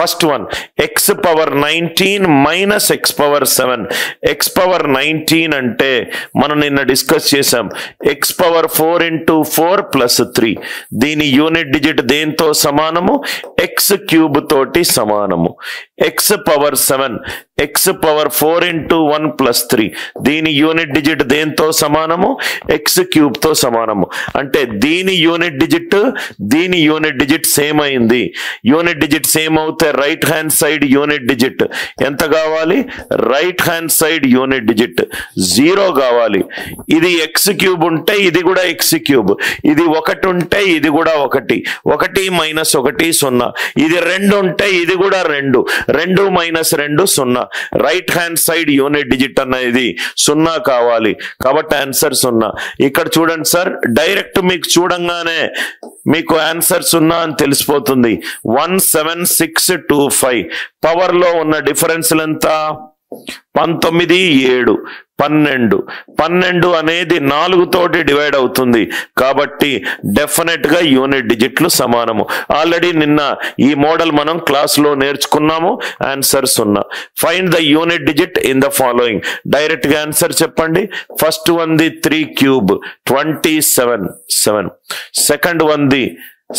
First one x power 19 minus x power 7. x power 19 అంటే మనం నిన్న డిస్కస్ చేసాం, x పవర్ 4 ఇంటూ 4 ప్లస్ 3. దీని యూనిట్ డిజిట్ దేంతో సమానము? x క్యూబ్ తోటి సమానము. x power 7 x power 4 into 1 plus 3. దీని యూనిట్ డిజిట్ దేంతో సమానము? x క్యూబ్ తో సమానము. అంటే దీని యూనిట్ డిజిట్ సేమ్ అయింది. యూనిట్ డిజిట్ సేమ్ అవుతే right hand side unit digit ఎంత కావాలి? Right hand side unit digit 0 కావాలి. ఇది x క్యూబ్ ఉంటే ఇది కూడా x క్యూబ్, ఇది 1 ఉంటే ఇది కూడా 1, 1 మైనస్ 1 0. ఇది 2 ఉంటే ఇది కూడా 2, 2 minus 2 0. Right hand side unit digit అనేది 0 కావాలి, కాబట్టి ఆన్సర్ 0. ఇక్కడ చూడండి సార్, డైరెక్ట్ మీకు చూడంగానే మీకు ఆన్సర్ 0 అని తెలిసిపోతుంది. 17625. పవర్ లో ఉన్న డిఫరెన్స్ ఎంత? 19 7 12. 12 అనేది 4 తోటి డివైడ్ అవుతుంది, కాబట్టి డెఫినెట్ గా యూనిట్ డిజిట్లు సమానము. ఆల్రెడీ నిన్న ఈ మోడల్ మనం క్లాస్ లో నేర్చుకున్నాము. Answer 0. Find the unit digit in the following. Direct గా ఆన్సర్ చెప్పండి. First one the 3 cube 27 7. Second one the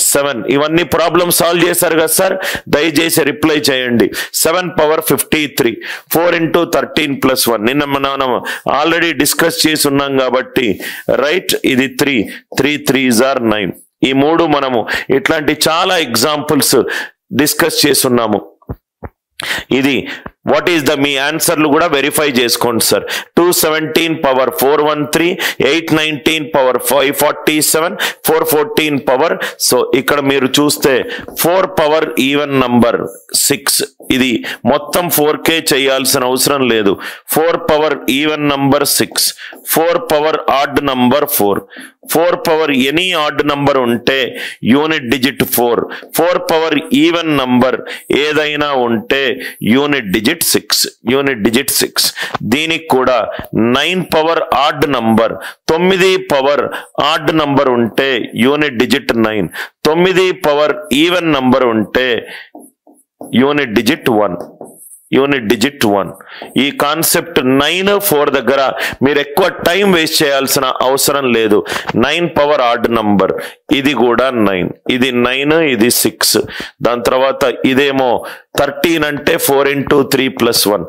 7. ఇవన్నీ ప్రాబ్లం సాల్వ్ చేశారు కదా సార్, దయచేసి రిప్లై చేయండి. 7 పవర్ 53. 4 into 13 plus 1. నిన్న మనం ఆల్రెడీ డిస్కస్ చేసి ఉన్నాం కాబట్టి రైట్. ఇది 3 3s are 9. ఈ 3 మనము ఇట్లాంటి చాలా ఎగ్జాంపుల్స్ డిస్కస్ చేసి ఉన్నాము. ఇది వాట్ ఈస్ ద మీ ఆన్సర్లు కూడా వెరిఫై చేసుకోండి sir. 217 power 413, 819 power 547, 414 power. So ఇక్కడ మీరు చూస్తే 4 పవర్ ఈవెన్ నంబర్ 6. ఇది మొత్తం 4K చేయాల్సిన అవసరం లేదు. 4 power even number 6, 4 power odd number 4, 4 power any odd number ఉంటే unit digit 4, 4 power even number ఏదైనా ఉంటే యూనిట్ డిజిట్ 6. దీనికి కూడా 9 power odd number, 9 power odd number ఉంటే unit digit 9, 9 power even number ఉంటే యూనిట్ డిజిట్ 1. ఈ కాన్సెప్ట్ 9 4 దగ్గర మీరు ఎక్కువ టైం వేస్ట్ చేయాల్సిన అవసరం లేదు. 9 పవర్ ఆడ్ నంబర్, ఇది కూడా 9, ఇది 9, ఇది 6. దాని తర్వాత ఇదేమో 13 అంటే 4 ఇంటూ 3 ప్లస్ 1,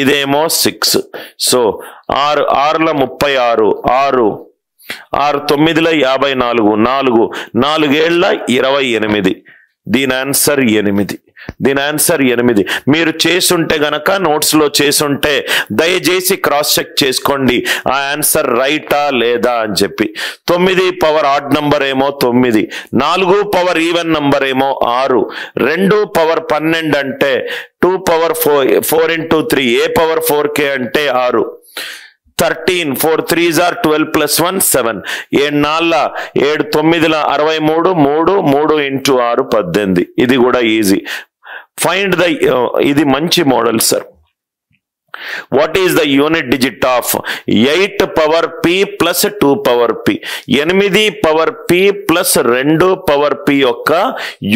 ఇదేమో 6. సో 6 6ల 36, 6 6 9ల 54, 4 ఏళ్ల 28. దీని ఆన్సర్ 8. మీరు చేసుంటే గనక నోట్స్ లో చేసుంటే దయచేసి క్రాస్ చెక్ చేసుకోండి ఆ ఆన్సర్ రైటా లేదా అని చెప్పి. 9 పవర్ ఆడ్ నంబర్ ఏమో 9, 4 పవర్ ఈవెన్ నంబర్ ఏమో 6, 2 పవర్ 12 అంటే 2 పవర్ 4 ఇంటూ 3, ఏ పవర్ 4K అంటే 6. 13, 4 3s are 12 plus 1 7. 7 4 7 9 63, 3 ఇంటూ 6 18. ఇది కూడా ఈజీ. ఫైండ్ ద, ఇది మంచి model sir. What is the unit digit of 8 power p plus 2 power p? 8 power p plus 2 power p యొక్క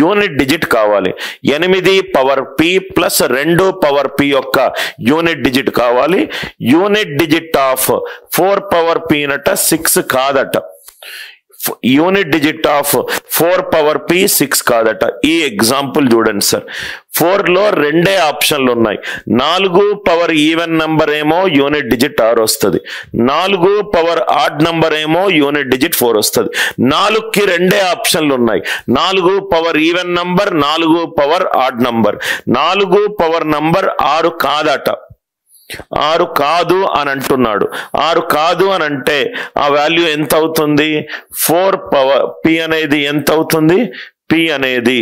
unit digit కావాలి. 8 power p plus 2 power p యొక్క unit digit కావాలి. Unit digit of 4 power p నట 6 కాదట. Unit digit of 4 power p 6 కాదట. ఈ example చూడండి sir. 4 లో 2 ఆప్షన్లు ఉన్నాయి. 4 పవర్ ఈవెన్ నంబర్ ఏమో యూనిట్ డిజిట్ 6 వస్తుంది. 4 పవర్ ఆడ్ నంబర్ ఏమో యూనిట్ డిజిట్ 4 వస్తుంది. 4కి 2 ఆప్షన్లు ఉన్నాయి. 4 power even number, 4 power odd number. 4 power number 6 కాదట. 6 కాదు అని అంటున్నాడు. 6 కాదు అని అంటే ఆ వాల్యూ ఎంత అవుతుంది? 4 పవర్ p అనేది ఎంత అవుతుంది? p అనేది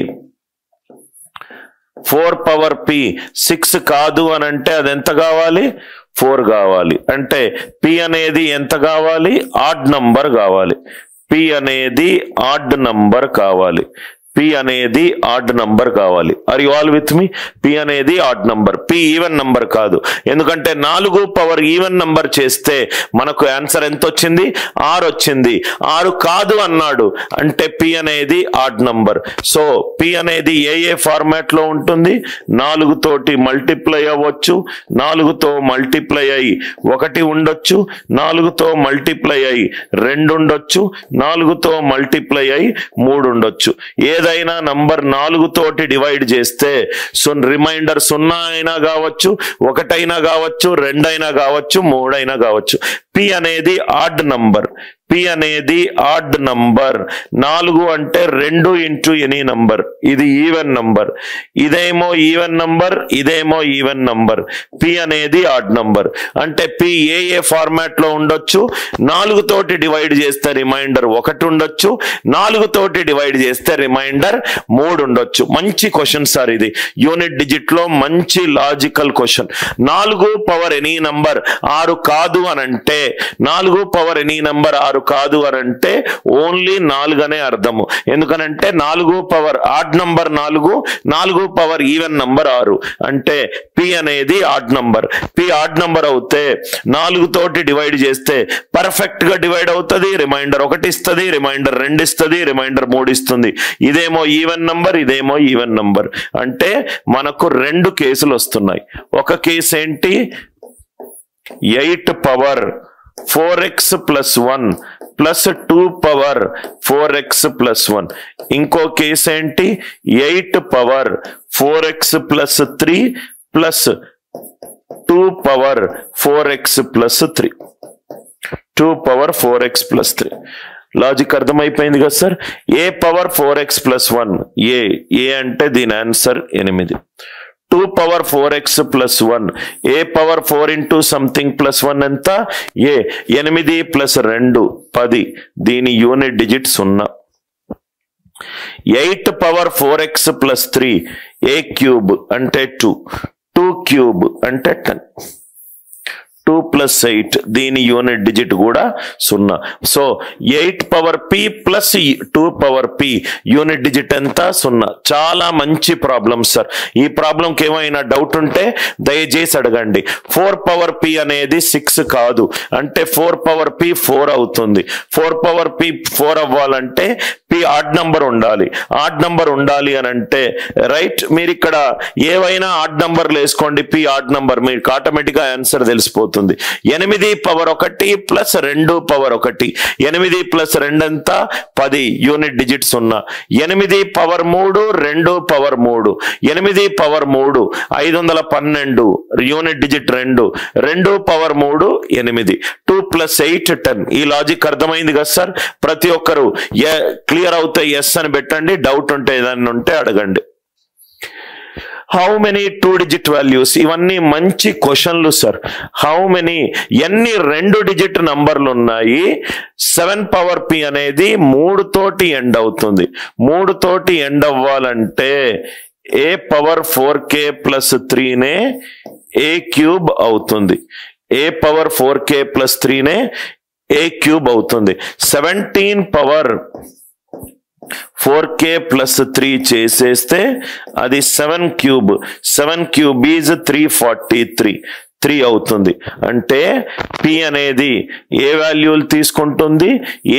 4 పవర్ p 6 కాదు అని అంటే అది ఎంత కావాలి? 4 కావాలి. అంటే p అనేది ఎంత కావాలి? ఆడ్ నంబర్ కావాలి. p అనేది ఆడ్ నంబర్ కావాలి. P అనేది ఆడ్ నంబర్ కావాలి. Are you all with me? P అనేది odd number, P even number కాదు. ఎందుకంటే 4 పవర్ ఈవెన్ నంబర్ చేస్తే మనకు ఆన్సర్ ఎంత వచ్చింది? 6 వచ్చింది. 6 కాదు అన్నాడు అంటే P అనేది ఆడ్ నంబర్. సో P అనేది ఏ ఫార్మాట్ లో ఉంటుంది? 4 తోటి మల్టిప్లై అవ్వచ్చు, 4తో మల్టిప్లై అయ్యి 1 ఉండొచ్చు, 4తో మల్టిప్లై అయ్యి 2 ఉండొచ్చు, 4తో మల్టిప్లై అయ్యి 3 ఉండొచ్చు. ఏదైనా నంబర్ 4 తోటి డివైడ్ చేస్తే రిమైండర్ 0 అయినా కావచ్చు, 1 అయినా కావచ్చు, 2 అయినా కావచ్చు, 3 అయినా కావచ్చు. P అనేది ఆడ్ నంబర్. P అనేది ఆడ్ నంబర్. 4 అంటే 2 ఇంటూ ఎనీ నంబర్. ఇది ఈవెన్ నంబర్. ఇదేమో ఈవెన్ నంబర్, ఇదేమో ఈవెన్ నంబర్. P అనేది ఆడ్ నంబర్. అంటే P ఏ ఫార్మాట్ లో ఉండొచ్చు? 4 తోటి డివైడ్ చేస్తే రిమైండర్ 1 ఉండొచ్చు, 4 తోటి డివైడ్ చేస్తే రిమైండర్ 3 ఉండొచ్చు. మంచి క్వశ్చన్ సార్ ఇది. యూనిట్ డిజిట్ లో మంచి logical question. 4 power any number 6 కాదు అని అంటే, 4 పవర్ ఎనీ నంబర్ 6 కాదు అని అంటే ఓన్లీ 4 అనే అర్థము. ఎందుకనంటే 4 power odd number 4, 4 power even number 6. అంటే P అనేది odd number. P odd number అవుతే 4 తోటి డివైడ్ చేస్తే పర్ఫెక్ట్ గా డివైడ్ అవుతుంది. రిమైండర్ 1 ఇస్తుంది, రిమైండర్ 2 ఇస్తుంది, రిమైండర్ 3 ఇస్తుంది. ఇదేమో ఈవెన్ నంబర్, ఇదేమో ఈవెన్ నంబర్. అంటే మనకు 2 కేసులు వస్తున్నాయి. ఒక కేసు ఏంటి? 8 power 4x plus 1 plus 2 power 4x plus 1. ఇంకో కేసు ఏంటి? 8 power 4x plus 3 plus 2 power 4x plus 3. 2 power 4x plus 3. Logic అర్థమైపోయింది కదా సార్? ఏ పవర్ 4x plus 1 ఏ అంటే దీని ఆన్సర్ 8. 2 పవర్ 4x plus 1, ఏ పవర్ 4 ఇంటూ సంథింగ్ ప్లస్ 1 ఎంత? 8 plus 2 10. దీని unit digit 0. 8 power 4x plus 3, ఏ cube అంటే 2, 2 cube అంటే 10. 2 plus 8, దీని unit digit కూడా 0. So 8 power P plus 2 power P unit digit ఎంత? 0. చాలా మంచి ప్రాబ్లం సార్. ఈ ప్రాబ్లంకి ఏమైనా డౌట్ ఉంటే దయచేసి అడగండి. 4 పవర్ P అనేది 6 కాదు అంటే 4 పవర్ P 4 అవుతుంది. 4 పవర్ P 4 అవ్వాలంటే P ఆడ్ నంబర్ ఉండాలి. ఆడ్ నంబర్ ఉండాలి అని అంటే రైట్, మీరు ఇక్కడ ఏవైనా ఆడ్ నంబర్లు వేసుకోండి. P ఆడ్ నంబర్ మీకు ఆటోమేటిక్ గా ఆన్సర్ తెలిసిపోతుంది. 8 పవర్ 1 ప్లస్ 2 పవర్ 1. 8 ప్లస్ 2 ఎంత? 10. Unit digit 0. 8 power 3 2 power 3. 8 power 3 512. Unit digit 2. 2 power 3 8. 2 plus 8 10. ఈ లాజిక్ అర్థమైంది కదా సార్? ప్రతి ఒక్కరు క్లియర్ అవుతే ఎస్ అని పెట్టండి. డౌట్ ఉంటే ఏదైనా ఉంటే అడగండి. How many 2 digit values? ఇవన్నీ మంచి క్వశ్చన్లు సార్. హౌ మెనీ, ఎన్ని 2 డిజిట్ నంబర్లు ఉన్నాయి? 7 పవర్ P అనేది 3 తోటి ఎండ్ అవుతుంది. 3 తోటి ఎండ్ అవ్వాలంటే ఏ పవర్ 4k ప్లస్ 3నే ఏ క్యూబ్ అవుతుంది. ఏ పవర్ 4k ప్లస్ 3నే ఏ క్యూబ్ అవుతుంది. 17 పవర్ 4k ప్లస్ 3 చేసేస్తే అది 7 క్యూబ్. 7 cube is 343. 3 అవుతుంది. అంటే P అనేది ఏ వాల్యూలు తీసుకుంటుంది?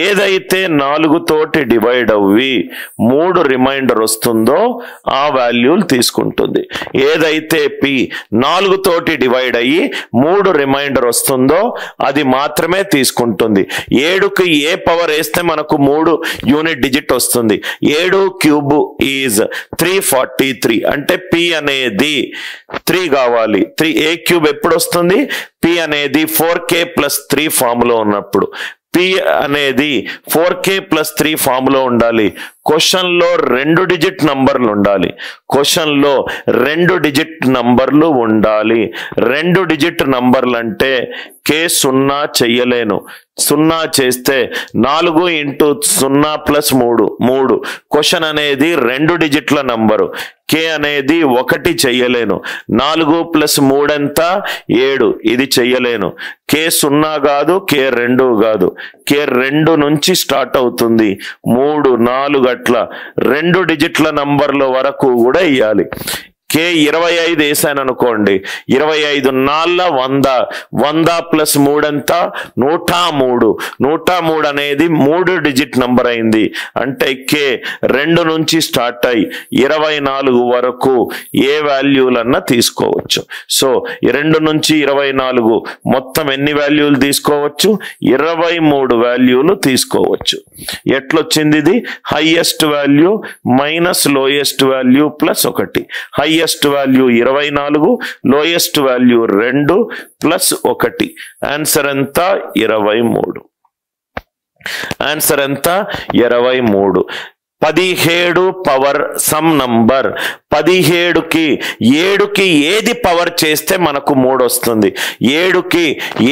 ఏదైతే 4 తోటి డివైడ్ అవ్వి 3 రిమైండర్ వస్తుందో ఆ వాల్యూలు తీసుకుంటుంది. ఏదైతే P 4 తోటి డివైడ్ అయ్యి 3 రిమైండర్ వస్తుందో అది మాత్రమే తీసుకుంటుంది. 7కి ఏ పవర్ వేస్తే మనకు 3 యూనిట్ డిజిట్ వస్తుంది. 7 క్యూబ్ ఈజ్ 343. అంటే P అనేది 3 కావాలి. 3 ఏ క్యూబ్ ఎప్పుడు వస్తుంది? P అనేది 4k ప్లస్ 3 ఫామ్ లో ఉన్నప్పుడు. P అనేది 4k ప్లస్ 3 ఫామ్ లో ఉండాలి. క్వశ్చన్ లో 2 డిజిట్ నంబర్లు ఉండాలి. క్వశ్చన్ లో 2 డిజిట్ నంబర్లు ఉండాలి. 2 డిజిట్ నంబర్లు అంటే K 0 చెయ్యలేను. 0 చేస్తే 4 ఇంటూ 0 ప్లస్ 3. క్వశ్చన్ అనేది 2 డిజిట్ల నంబరు. K అనేది 1 చెయ్యలేను. 4 ప్లస్ 3 ఎంత? 7. ఇది చెయ్యలేను. K 0 కాదు, K 2 కాదు. K 2 నుంచి స్టార్ట్ అవుతుంది. 3 4 ఎట్లా 2 డిజిట్ల నంబర్ల వరకు కూడా ఇవ్వాలి. కే 25 వేసాను అనుకోండి, 25 4 100, 100 ప్లస్ 3 ఎంత 103. 103 అనేది 3 డిజిట్ నంబర్ అయింది. అంటే కే 2 నుంచి స్టార్ట్ అయ్యి 24 వరకు ఏ వాల్యూలన్నా తీసుకోవచ్చు. సో 2 నుంచి 24 మొత్తం ఎన్ని వాల్యూలు తీసుకోవచ్చు? 23 వాల్యూలు తీసుకోవచ్చు. ఎట్లొచ్చింది ఇది? Highest value minus lowest value plus 1. Highest value 24, lowest value 2 plus 1. Answer ఎంత? 23. ఆన్సర్ ఎంత? 23. 17 పవర్ సమ్ నంబర్. 17కి 7కి ఏది పవర్ చేస్తే మనకు 3 వస్తుంది? 7కి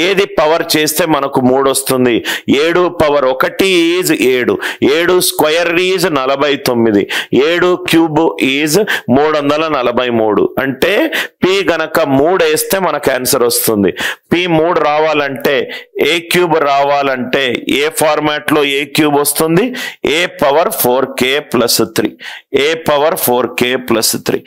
ఏది పవర్ చేస్తే మనకు 3 వస్తుంది? 7 power 1 is 7. 7 square is 49. 7 cube is 343. అంటే పి గనక 3 వేస్తే మనకు ఆన్సర్ వస్తుంది. పి 3 రావాలంటే ఏ క్యూబ్ రావాలంటే ఏ ఫార్మాట్ లో ఏ క్యూబ్ వస్తుంది? ఏ పవర్ 4k ప్లస్ 3. ఏ పవర్ 4k ప్లస్ 3.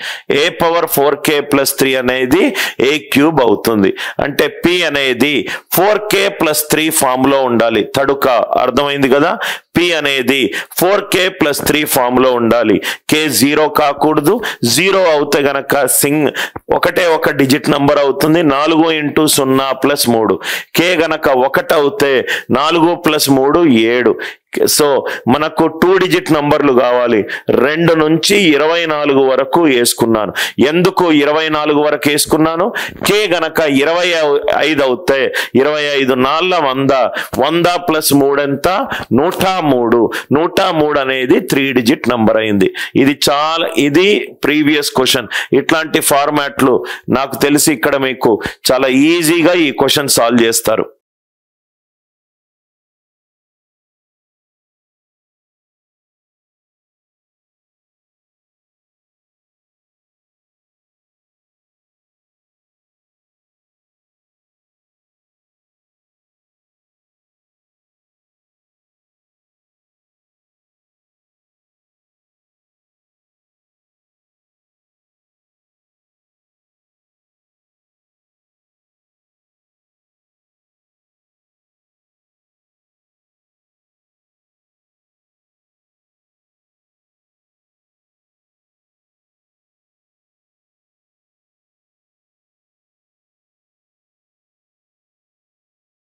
ఏ పవర్ 4k ప్లస్ 3 అనేది ఏ క్యూబ్ అవుతుంది. అంటే పి అనేది 4k ప్లస్ 3 ఫామ్ లో ఉండాలి. తడుక అర్థమైంది కదా? పి అనేది 4k ప్లస్ 3 ఫామ్ లో ఉండాలి. కే 0 కాకూడదు. 0 అవుతే గనక ఒకటే ఒక డిజిట్ నంబర్ అవుతుంది. 4 ఇంటూ 0 ప్లస్ 3. కే గనక 1 అవుతే 4 ప్లస్ 3 7. సో మనకు 2 డిజిట్ నంబర్లు కావాలి. 2 నుంచి 24 వరకు వేసుకున్నాను. ఎందుకు 24 వరకు వేసుకున్నాను? కే గనక 25 అవుతే 25 4 100. 100 ప్లస్ 3 ఎంత? 103. 103 అనేది 3 డిజిట్ నంబర్ అయింది. ఇది ప్రీవియస్ క్వశ్చన్. ఇట్లాంటి ఫార్మాట్లు నాకు తెలిసి ఇక్కడ మీకు చాలా ఈజీగా ఈ క్వశ్చన్ సాల్వ్ చేస్తారు.